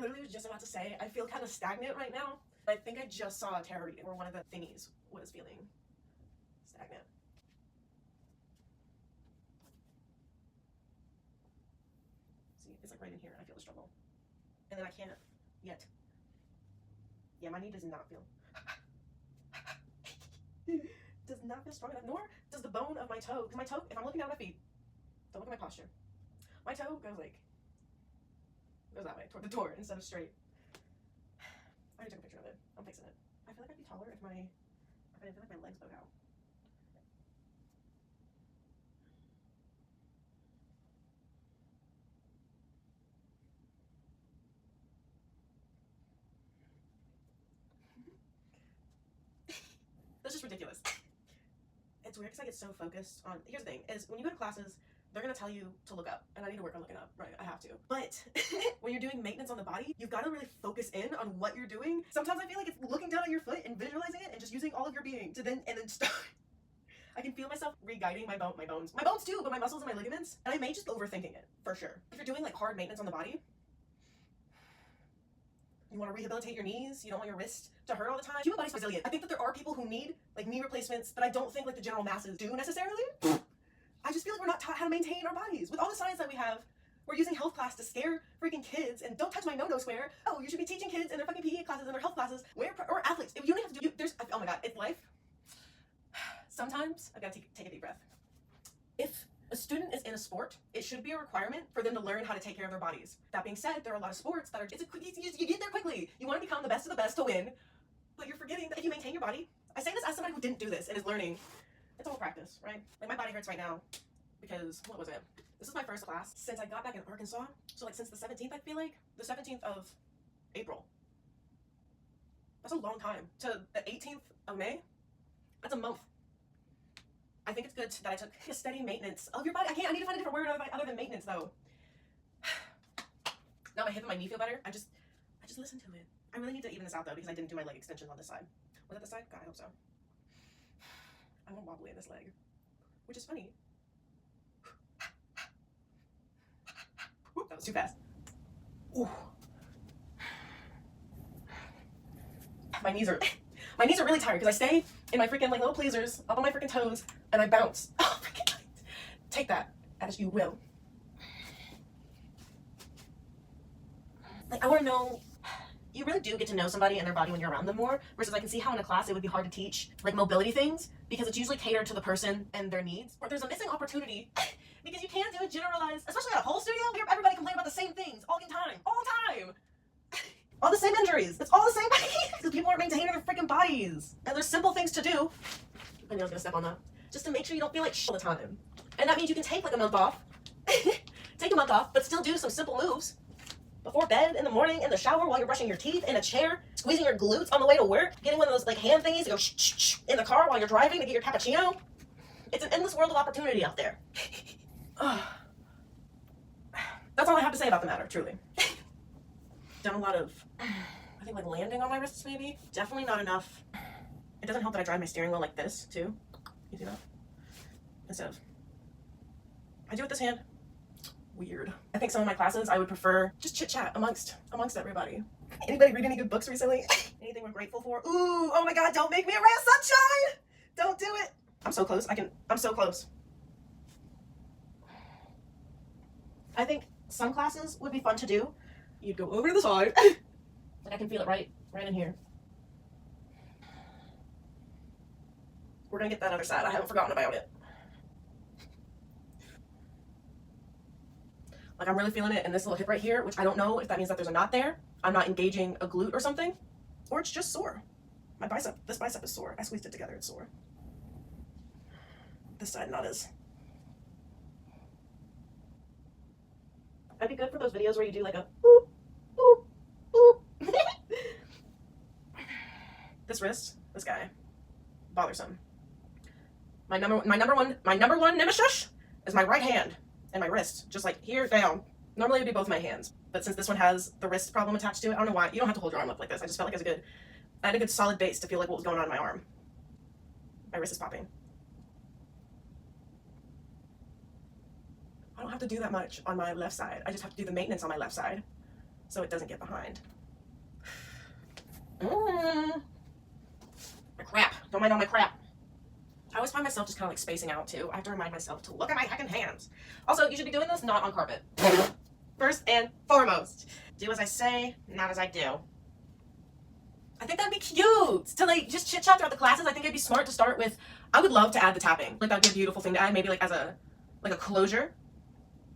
literally was just about to say, I feel kind of stagnant right now. I think I just saw a tarot reading where one of the thingies was feeling stagnant. See, it's like right in here. I feel the struggle. And then I can't yet. Yeah, my knee does not feel does not feel strong enough, nor does the bone of my toe. Because my toe, if I'm looking down at my feet, don't look at my posture. My toe goes that way, toward the door instead of straight. I already took a picture of it. I'm fixing it. I feel like I'd be taller if I didn't feel like my legs bowed out. That's just ridiculous. It's weird because I get so focused on. Here's the thing: is when you go to classes, they're gonna tell you to look up, and I need to work on looking up. Right, I have to. But when you're doing maintenance on the body, you've got to really focus in on what you're doing. Sometimes I feel like it's looking down at your foot and visualizing it, and just using all of your being to then start. I can feel myself re-guiding my bones too, but my muscles and my ligaments. And I may just overthinking it for sure. If you're doing like hard maintenance on the body, you want to rehabilitate your knees. You don't want your wrist to hurt all the time. Human body's resilient. I think that there are people who need like knee replacements, but I don't think like the general masses do necessarily. I just feel like we're not taught how to maintain our bodies. With all the science that we have, we're using health class to scare freaking kids and don't touch my no-no square. Oh, you should be teaching kids in their fucking PE classes and their health classes, or athletes. If you don't have to do, oh my God, it's life. Sometimes I've got to take a deep breath. If a student is in a sport, it should be a requirement for them to learn how to take care of their bodies. That being said, there are a lot of sports that are, you get there quickly. You want to become the best of the best to win, but you're forgetting that if you maintain your body, I say this as somebody who didn't do this and is learning, it's all practice, right? Like my body hurts right now because, what was it? This is my first class since I got back in Arkansas. So like since the 17th, I feel like, the 17th of April. That's a long time. To the 18th of May, that's a month. I think it's good that I took a steady maintenance of your body. I need to find a different word other than maintenance though. Now my hip and my knee feel better. I just listen to it. I really need to even this out though because I didn't do my leg extensions on this side. Was that the side? God, I hope so. I'm gonna wobbly in this leg, which is funny. Whoop, that was too fast. Ooh. My knees are really tired because I stay in my freaking like little pleasers up on my freaking toes and I bounce. Oh, freaking take that as you will. Like I want to know, you really do get to know somebody and their body when you're around them more, versus I can see how in a class it would be hard to teach like mobility things because it's usually catered to the person and their needs, or there's a missing opportunity because you can't do a generalized, especially at a pole studio, everybody complain about the same things all the time. All the same injuries. It's all the same because people aren't maintaining their freaking bodies. And there's simple things to do. I knew I was gonna step on that. Just to make sure you don't feel like shit all the time. And that means you can take like a month off. Take a month off, but still do some simple moves. Before bed, in the morning, in the shower, while you're brushing your teeth, in a chair, squeezing your glutes on the way to work, getting one of those like hand thingies to go shh in the car while you're driving to get your cappuccino. It's an endless world of opportunity out there. That's all I have to say about the matter, truly. Done a lot of, I think like landing on my wrists maybe. Definitely not enough. It doesn't help that I drive my steering wheel like this too. You see that? Instead of, I do it with this hand. Weird. I think some of my classes I would prefer just chit chat amongst everybody. Anybody read any good books recently? Anything we're grateful for? Ooh, oh my God, don't make me a ray of sunshine! Don't do it! I'm so close, I'm so close. I think some classes would be fun to do. You'd go over to the side. Like I can feel it right in here. We're gonna get that other side. I haven't forgotten about it. Like I'm really feeling it in this little hip right here, which I don't know if that means that there's a knot there. I'm not engaging a glute or something, or it's just sore. My bicep, this bicep is sore. I squeezed it together, it's sore. This side not as. That'd be good for those videos where you do like a boop, boop, boop. This wrist, this guy, bothersome. My number one nemesis is my right hand and my wrist, just like here down. Normally it would be both my hands, but since this one has the wrist problem attached to it, I don't know why. You don't have to hold your arm up like this. I just felt like I had a good solid base to feel like what was going on in my arm. My wrist is popping. I don't have to do that much on my left side. I just have to do the maintenance on my left side. so it doesn't get behind. My crap. Don't mind all my crap. I always find myself just kind of like spacing out too. I have to remind myself to look at my heckin' hands. Also, you should be doing this not on carpet. First and foremost. Do as I say, not as I do. I think that'd be cute to like just chit chat throughout the classes. I think it'd be smart to start with, I would love to add the tapping. Like that'd be a beautiful thing to add, maybe like as a closure.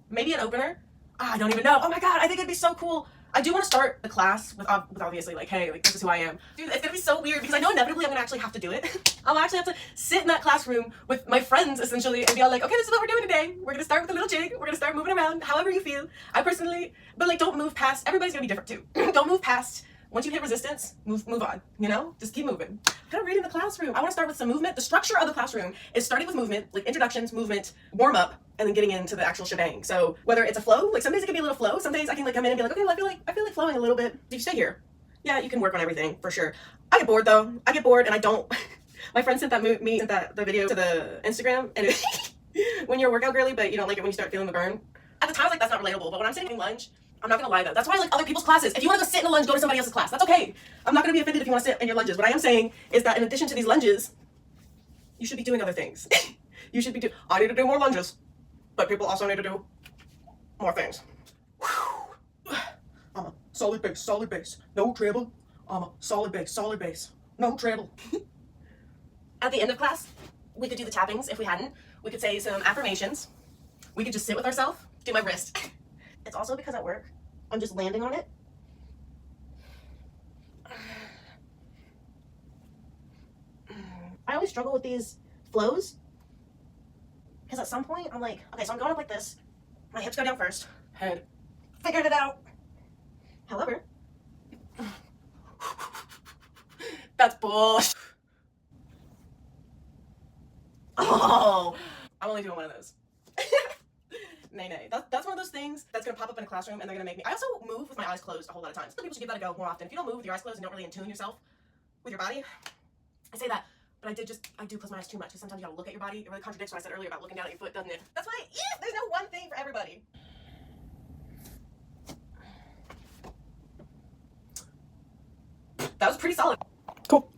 Maybe an opener. I don't even know. Oh my god, I think it'd be so cool. I do want to start the class with obviously like, hey, like this is who I am. Dude, it's gonna be so weird because I know inevitably I'm gonna actually have to do it. I'll actually have to sit in that classroom with my friends essentially and be all like, okay, this is what we're doing today. We're gonna start with a little jig. We're gonna start moving around however you feel. I personally, but like don't move past, everybody's gonna be different too. Don't move past, once you hit resistance, move on, you know? Just keep moving. Kind of reading the classroom. I want to start with some movement. The structure of the classroom is starting with movement, like introductions, movement, warm up, and then getting into the actual shebang. So whether it's a flow, like some days it can be a little flow. Some days I can like come in and be like, okay, well, I feel like flowing a little bit. If you stay here, yeah, you can work on everything for sure. I get bored though. I get bored and I don't. My friend sent the video to the Instagram, and when you're a workout girly, but you don't like it when you start feeling the burn. At the time, I was like, that's not relatable. But when I'm sitting in lunge, I'm not gonna lie though. That's why I like other people's classes. If you want to go sit in a lunge, go to somebody else's class. That's okay. I'm not gonna be offended if you want to sit in your lunges. What I am saying is that in addition to these lunges, you should be doing other things. You should be I need to do more lunges, but people also need to do more things. I'm a solid bass, no treble. I'm a solid bass, no treble. At the end of class, we could do the tappings if we hadn't. We could say some affirmations. We could just sit with ourselves, do my wrist. It's also because at work, I'm just landing on it. I always struggle with these flows because at some point I'm like, okay, so I'm going up like this. My hips go down first. Head. Figured it out. However, that's bullshit. Oh, I'm only doing one of those. Nay. That's one of those things that's gonna pop up in a classroom and they're gonna make me. I also move with my eyes closed a whole lot of times. Some people should give that a go more often. If you don't move with your eyes closed and don't really attune yourself with your body, I say that, but I do close my eyes too much because sometimes you gotta look at your body. It really contradicts what I said earlier about looking down at your foot, doesn't it? That's why, there's no one thing for everybody. That was pretty solid. Cool.